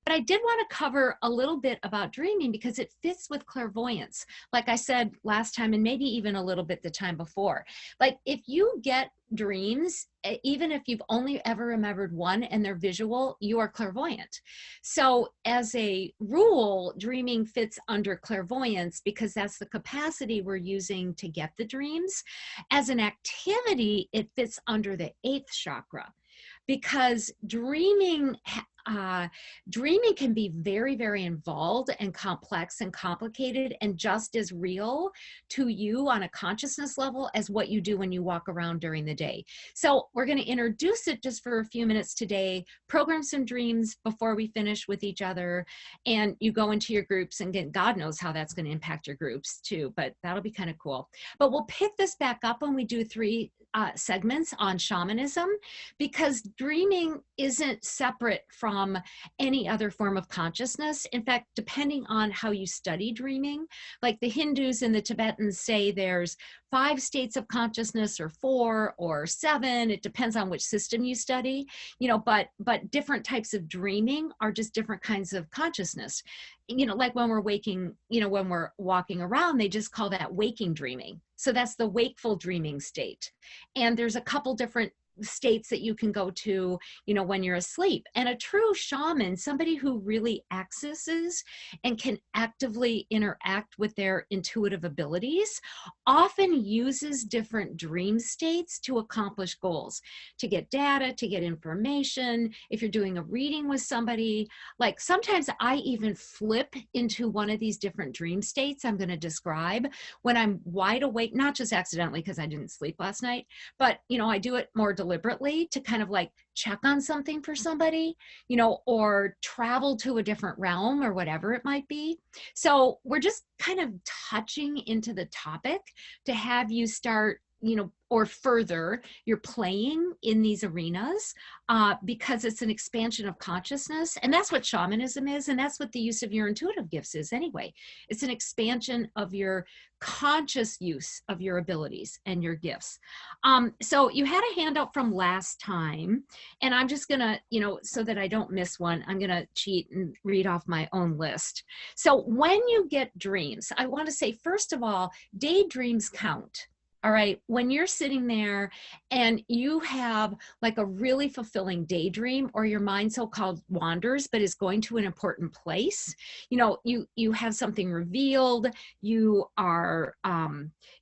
But I did want to cover a little bit about dreaming because it fits with clairvoyance. Like I said last time, and maybe even a little bit the time before. Like if you get dreams, even if you've only ever remembered one and they're visual, you are clairvoyant. So as a rule, dreaming fits under clairvoyance because that's the capacity we're using to get the dreams. As an activity, it fits under the 8th chakra because dreaming can be very, very involved and complex and complicated and just as real to you on a consciousness level as what you do when you walk around during the day. So we're going to introduce it just for a few minutes today, program some dreams before we finish with each other, and you go into your groups, and again, God knows how that's going to impact your groups too, but that'll be kind of cool. But we'll pick this back up when we do 3 segments on shamanism, because dreaming isn't separate from any other form of consciousness. In fact, depending on how you study dreaming, like the Hindus and the Tibetans say there's 5 states of consciousness or 4 or 7. It depends on which system you study, but different types of dreaming are just different kinds of consciousness. Like when we're waking, when we're walking around, they just call that waking dreaming. So that's the wakeful dreaming state. And there's a couple different states that you can go to, when you're asleep. And a true shaman, somebody who really accesses and can actively interact with their intuitive abilities, often uses different dream states to accomplish goals, to get data, to get information. If you're doing a reading with somebody, like sometimes I even flip into one of these different dream states I'm going to describe when I'm wide awake, not just accidentally because I didn't sleep last night, but I do it more deliberately to kind of like check on something for somebody, or travel to a different realm or whatever it might be. So we're just kind of touching into the topic to have you start, or further, you're playing in these arenas because it's an expansion of consciousness. And that's what shamanism is. And that's what the use of your intuitive gifts is anyway. It's an expansion of your conscious use of your abilities and your gifts. So you had a handout from last time, and I'm just gonna, so that I don't miss one, I'm gonna cheat and read off my own list. So when you get dreams, I want to say, first of all, daydreams count. All right, when you're sitting there and you have like a really fulfilling daydream, or your mind so-called wanders, but is going to an important place, you have something revealed, you are,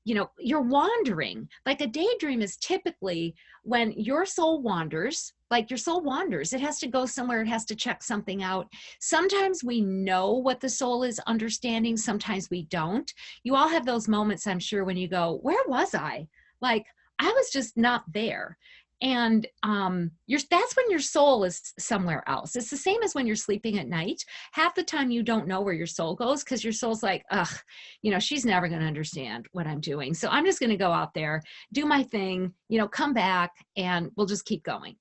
you're wandering. Like a daydream is typically when your soul wanders, like your soul wanders. It has to go somewhere. It has to check something out. Sometimes we know what the soul is understanding. Sometimes we don't. You all have those moments, I'm sure, when you go, where was I? Like, I was just not there. And that's when your soul is somewhere else. It's the same as when you're sleeping at night. Half the time you don't know where your soul goes because your soul's like, ugh, she's never going to understand what I'm doing. So I'm just going to go out there, do my thing, come back, and we'll just keep going.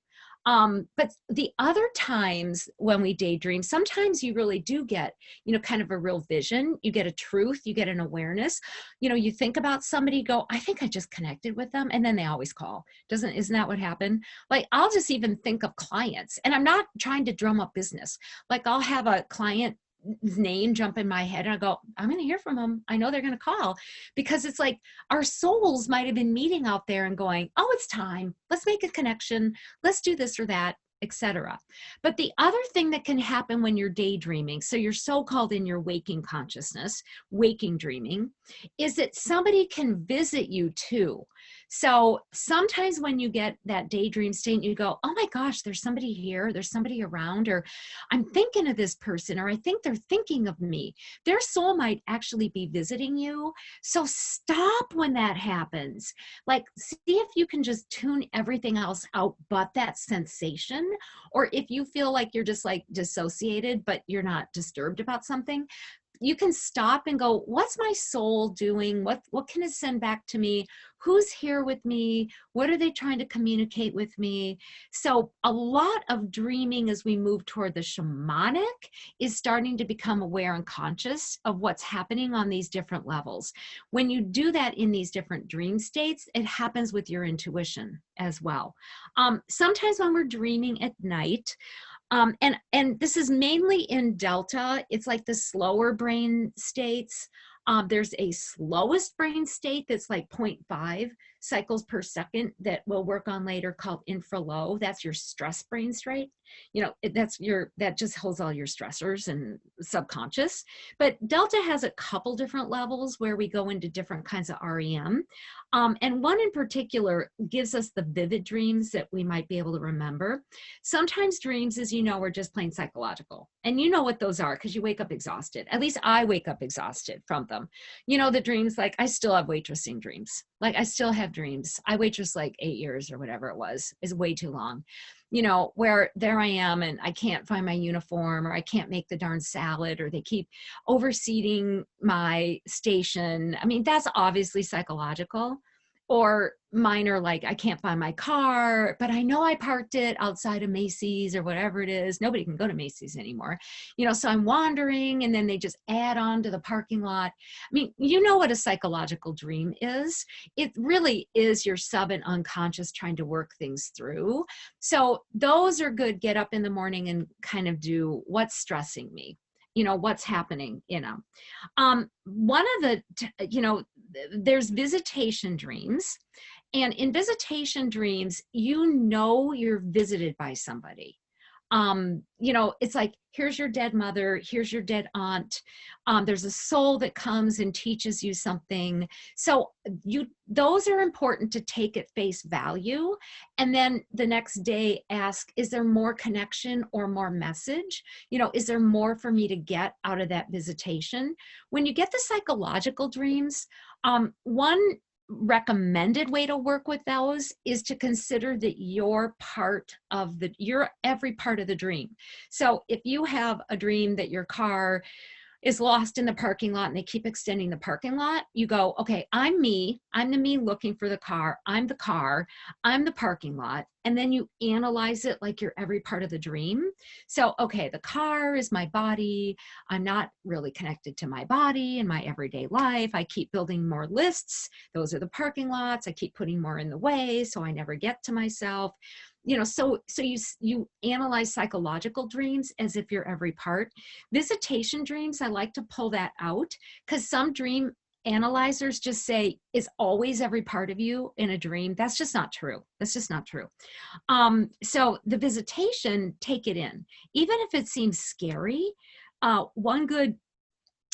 But the other times when we daydream, sometimes you really do get, kind of a real vision. You get a truth, you get an awareness. You think about somebody, go, I think I just connected with them. And then they always call. Isn't that what happened? Like, I'll just even think of clients, and I'm not trying to drum up business. Like, I'll have a client name jump in my head and I go, I'm going to hear from them. I know they're going to call, because it's like our souls might have been meeting out there and going, oh, it's time. Let's make a connection. Let's do this or that, etc. But the other thing that can happen when you're daydreaming, so you're so-called in your waking consciousness, waking dreaming, is that somebody can visit you too. So sometimes when you get that daydream state, you go, oh my gosh, there's somebody here, there's somebody around, or I'm thinking of this person, or I think they're thinking of me. Their soul might actually be visiting you. So stop when that happens. Like, see if you can just tune everything else out but that sensation. Or if you feel like you're just like dissociated, but you're not disturbed about something, you can stop and go, what's my soul doing? What can it send back to me? Who's here with me? What are they trying to communicate with me? So a lot of dreaming as we move toward the shamanic is starting to become aware and conscious of what's happening on these different levels. When you do that in these different dream states, it happens with your intuition as well. Sometimes when we're dreaming at night, And this is mainly in Delta. It's like the slower brain states. There's a slowest brain state that's like 0.5 cycles per second that we'll work on later called infralow. That's your stress brain state. That just holds all your stressors and subconscious. But Delta has a couple different levels where we go into different kinds of REM. And one in particular gives us the vivid dreams that we might be able to remember. Sometimes dreams, as you know, are just plain psychological. And you know what those are because you wake up exhausted. At least I wake up exhausted from them. The dreams, like I still have waitressing dreams. Like I still have dreams. I waitress like 8 years or whatever it was, is way too long. Where there I am and I can't find my uniform, or I can't make the darn salad, or they keep overseating my station. I mean, that's obviously psychological. Or mine are like, I can't find my car, but I know I parked it outside of Macy's or whatever it is. Nobody can go to Macy's anymore. So I'm wandering, and then they just add on to the parking lot. I mean, you know what a psychological dream is. It really is your sub and unconscious trying to work things through. So those are good. Get up in the morning and kind of do what's stressing me. What's happening, one of the, there's visitation dreams. And in visitation dreams, you're visited by somebody. It's like, here's your dead mother, here's your dead aunt. There's a soul that comes and teaches you something. So those are important to take at face value. And then the next day ask, is there more connection or more message? Is there more for me to get out of that visitation? When you get the psychological dreams, one recommended way to work with those is to consider that you're every part of the dream. So if you have a dream that your car is lost in the parking lot and they keep extending the parking lot, you go, okay, I'm me. I'm the me looking for the car. I'm the car. I'm the parking lot. And then you analyze it like you're every part of the dream. So, okay, the car is my body. I'm not really connected to my body in my everyday life. I keep building more lists. Those are the parking lots. I keep putting more in the way, so I never get to myself. So you analyze psychological dreams as if you're every part. Visitation dreams, I like to pull that out because some dream analyzers just say is always every part of you in a dream. That's just not true. That's just not true. So the visitation, take it in. Even if it seems scary, one good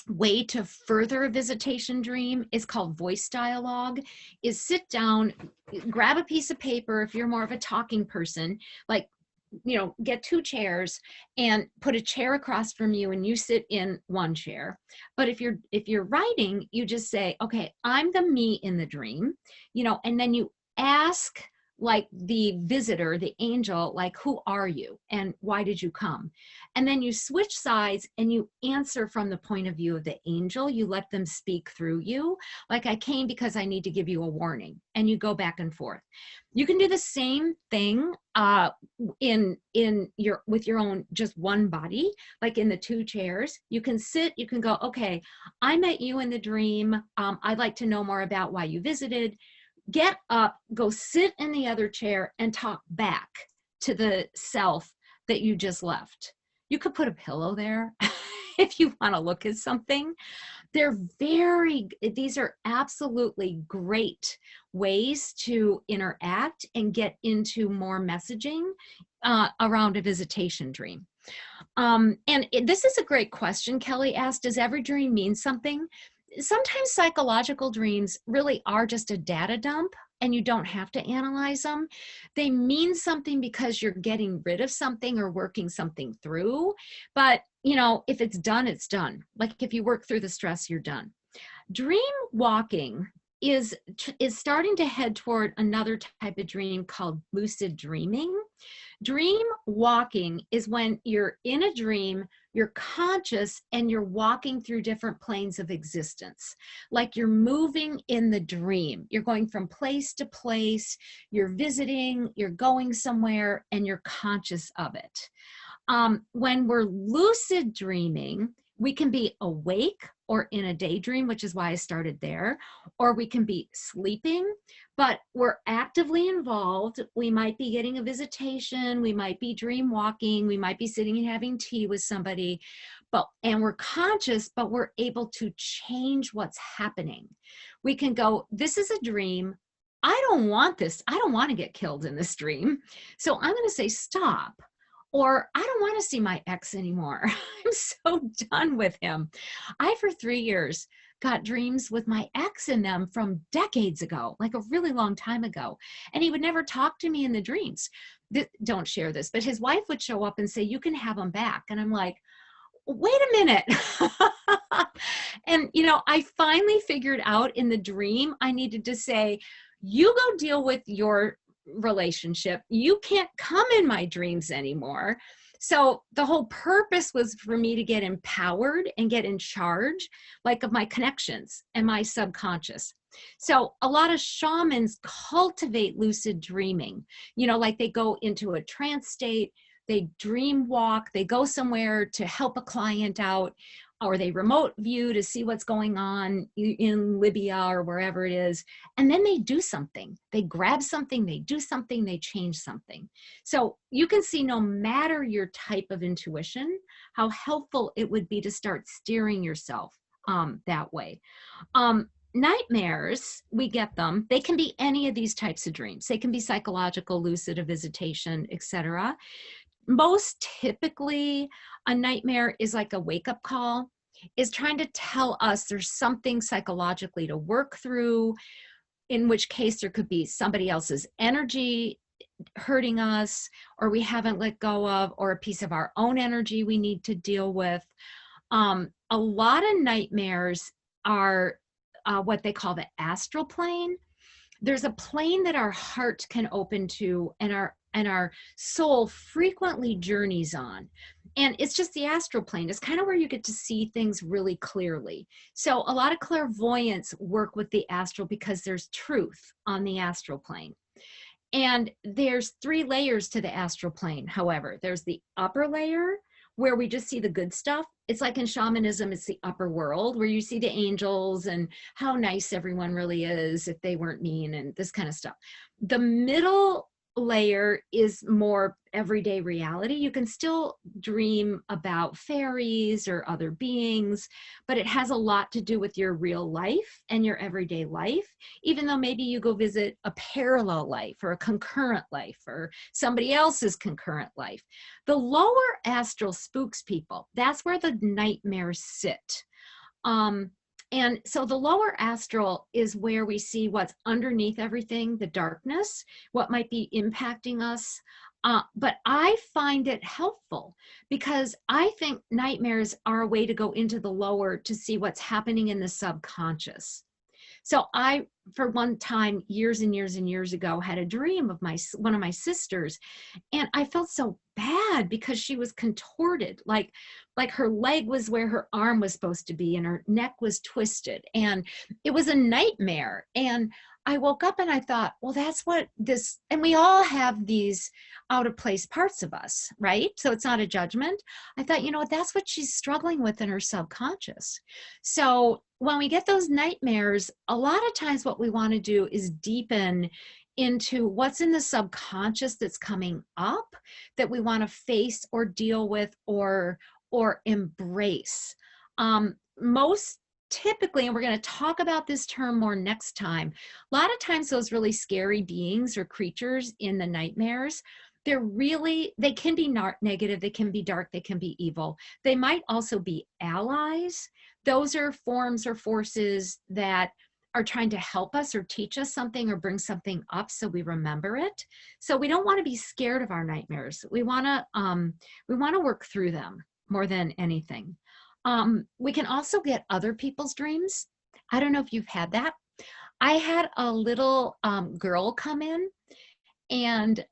way to further a visitation dream is called voice dialogue. Is sit down, grab a piece of paper. If you're more of a talking person, like, get 2 chairs and put a chair across from you and you sit in one chair. But if you're writing, you just say, okay, I'm the me in the dream, and then you ask like the visitor, the angel, like, who are you and why did you come? And then you switch sides and you answer from the point of view of the angel. You let them speak through you. Like, I came because I need to give you a warning, and you go back and forth. You can do the same thing with your own, just one body, like in the 2 chairs. You can sit, you can go, okay, I met you in the dream. I'd like to know more about why you visited. Get up, go sit in the other chair and talk back to the self that you just left. You could put a pillow there if you want to look at something. These are absolutely great ways to interact and get into more messaging around a visitation dream. This is a great question Kelly asked. Does every dream mean something? Sometimes psychological dreams really are just a data dump, and you don't have to analyze them. They mean something because you're getting rid of something or working something through. But, if it's done, it's done. Like if you work through the stress, you're done. Dream walking is starting to head toward another type of dream called lucid dreaming. Dream walking is when you're in a dream, you're conscious, and you're walking through different planes of existence. Like you're moving in the dream. You're going from place to place, you're visiting, you're going somewhere, and you're conscious of it. When we're lucid dreaming, we can be awake or in a daydream, which is why I started there, or we can be sleeping, but we're actively involved. We might be getting a visitation, we might be dream walking, we might be sitting and having tea with somebody, and we're conscious, but we're able to change what's happening. We can go, this is a dream. I don't want this. I don't want to get killed in this dream. So I'm going to say stop. Or I don't want to see my ex anymore. I'm so done with him. I, for 3 years, got dreams with my ex in them from decades ago, like a really long time ago. And he would never talk to me in the dreams. Don't share this, but his wife would show up and say, you can have him back. And I'm like, wait a minute. And, I finally figured out in the dream, I needed to say, you go deal with your relationship. You can't come in my dreams anymore. So the whole purpose was for me to get empowered and get in charge, like of my connections and my subconscious. So a lot of shamans cultivate lucid dreaming, like they go into a trance state, they dream walk, they go somewhere to help a client out, or they remote view to see what's going on in Libya or wherever it is. And then they do something. They grab something, they do something, they change something. So you can see, no matter your type of intuition, how helpful it would be to start steering yourself that way. Nightmares, we get them. They can be any of these types of dreams. They can be psychological, lucid, a visitation, etc. Most typically, a nightmare is like a wake-up call, is trying to tell us there's something psychologically to work through, in which case there could be somebody else's energy hurting us, or we haven't let go of, or a piece of our own energy we need to deal with. A lot of nightmares are what they call the astral plane. There's a plane that our heart can open to, and our soul frequently journeys on. And it's just the astral plane. It's kind of where you get to see things really clearly. So a lot of clairvoyants work with the astral because there's truth on the astral plane. And there's 3 layers to the astral plane. However, there's the upper layer where we just see the good stuff. It's like in shamanism, it's the upper world where you see the angels and how nice everyone really is if they weren't mean and this kind of stuff. The middle layer is more everyday reality. You can still dream about fairies or other beings, but it has a lot to do with your real life and your everyday life, even though maybe you go visit a parallel life or a concurrent life or somebody else's concurrent life. The lower astral spooks people. That's where the nightmares sit. And so the lower astral is where we see what's underneath everything, the darkness, what might be impacting us. But I find it helpful because I think nightmares are a way to go into the lower to see what's happening in the subconscious. So I, for one time, years and years and years ago, had a dream of one of my sisters, and I felt so bad because she was contorted, like her leg was where her arm was supposed to be and her neck was twisted, and it was a nightmare. And I woke up and I thought, well, that's what this, and we all have these out of place parts of us, right? So it's not a judgment. I thought, that's what she's struggling with in her subconscious. So when we get those nightmares, a lot of times what we want to do is deepen into what's in the subconscious that's coming up that we want to face or deal with or embrace. Most typically, and we're going to talk about this term more next time, a lot of times those really scary beings or creatures in the nightmares, they can be negative, they can be dark, they can be evil. They might also be allies. Those are forms or forces that are trying to help us or teach us something or bring something up so we remember it. So we don't want to be scared of our nightmares. We want to work through them more than anything. We can also get other people's dreams. I don't know if you've had that. I had a little girl come in, and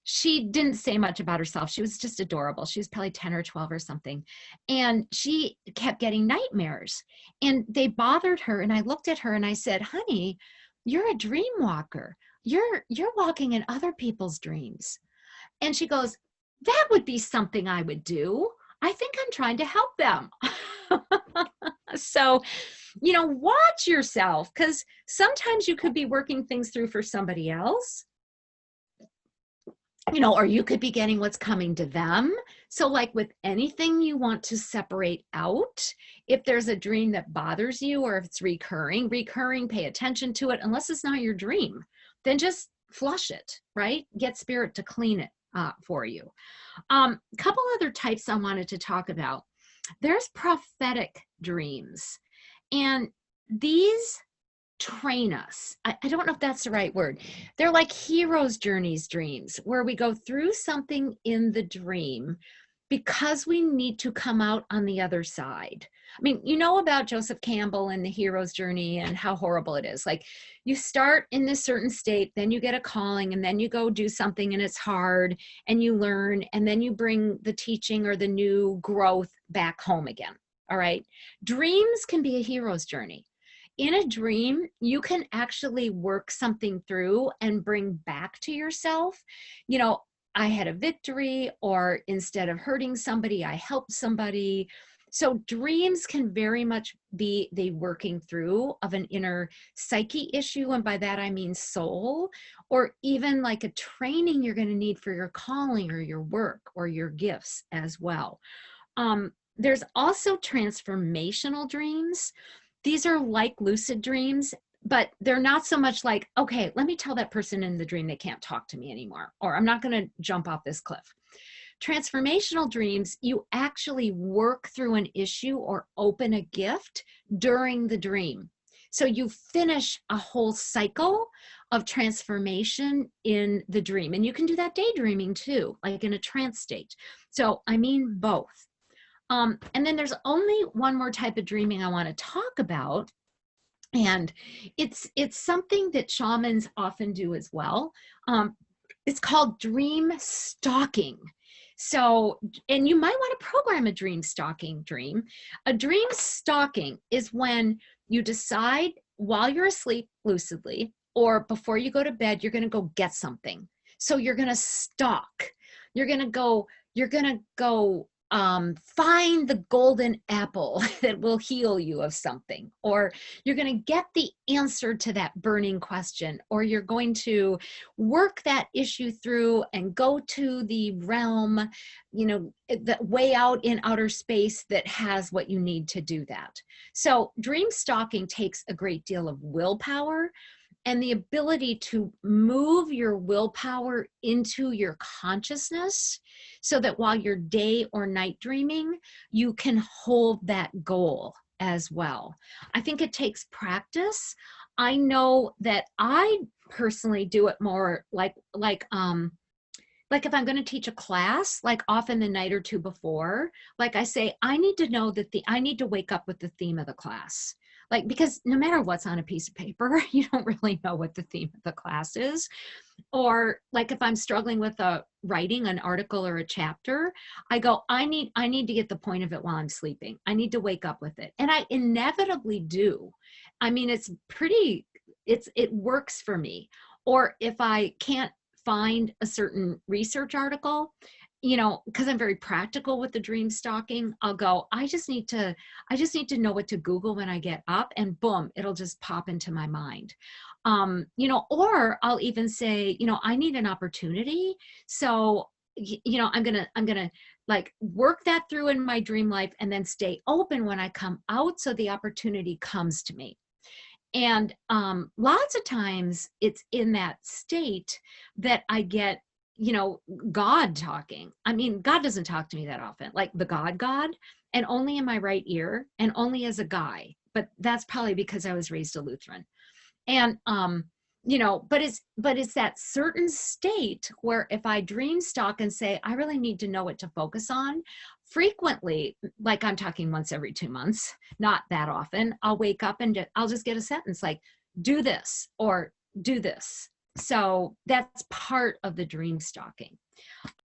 she didn't say much about herself. She was just adorable. She was probably 10 or 12 or something. And she kept getting nightmares, and they bothered her. And I looked at her and I said, honey, you're a dream walker. You're walking in other people's dreams. And she goes, that would be something I would do. I think I'm trying to help them. So, watch yourself, because sometimes you could be working things through for somebody else, or you could be getting what's coming to them. So like with anything you want to separate out, if there's a dream that bothers you, or if it's recurring, pay attention to it. Unless it's not your dream, then just flush it, right? Get spirit to clean it for you. A couple other types I wanted to talk about. There's prophetic dreams, and these train us. I don't know if that's the right word. They're like hero's journeys dreams, where we go through something in the dream because we need to come out on the other side. I mean, you know about Joseph Campbell and the hero's journey and how horrible it is. Like, you start in this certain state, then you get a calling, and then you go do something and it's hard, and you learn, and then you bring the teaching or the new growth back home again. All right. Dreams can be a hero's journey. In a dream, you can actually work something through and bring back to yourself, I had a victory, or instead of hurting somebody, I helped somebody. So dreams can very much be the working through of an inner psyche issue. And by that, I mean soul, or even like a training you're going to need for your calling or your work or your gifts as well. There's also transformational dreams. These are like lucid dreams, but they're not so much like, okay, let me tell that person in the dream they can't talk to me anymore, or I'm not going to jump off this cliff. Transformational dreams, you actually work through an issue or open a gift during the dream. So you finish a whole cycle of transformation in the dream. And you can do that daydreaming too, like in a trance state. So I mean both. And then there's only one more type of dreaming I want to talk about. And it's something that shamans often do as well. It's called dream stalking. So, and you might want to program a dream stalking dream. A dream stalking is when you decide while you're asleep lucidly, or before you go to bed, you're going to go get something. So you're going to stalk. You're going to go find the golden apple that will heal you of something, or you're going to get the answer to that burning question, or you're going to work that issue through and go to the realm, the way out in outer space that has what you need to do that. So dream stalking takes a great deal of willpower and the ability to move your willpower into your consciousness, so that while you're day or night dreaming, you can hold that goal as well. I think it takes practice. I know that I personally do it more like if I'm going to teach a class, like often the night or two before, like I say, I need to know that I need to wake up with the theme of the class. Like, because no matter what's on a piece of paper, you don't really know what the theme of the class is. Or like if I'm struggling with writing an article or a chapter, I go, I need to get the point of it while I'm sleeping. I need to wake up with it. And I inevitably do. I mean, it works for me. Or if I can't find a certain research article, because I'm very practical with the dream stalking, I'll go, I just need to know what to Google when I get up, and boom, it'll just pop into my mind. Or I'll even say, I need an opportunity. So, I'm going to like work that through in my dream life and then stay open when I come out, so the opportunity comes to me. And lots of times it's in that state that I get, God talking. I mean, God doesn't talk to me that often, like the God, and only in my right ear and only as a guy. But that's probably because I was raised a Lutheran. And, but it's that certain state where if I dream stalk and say, I really need to know what to focus on, frequently, like I'm talking once every 2 months, not that often, I'll wake up and I'll just get a sentence like, do this or do this. So that's part of the dream stalking.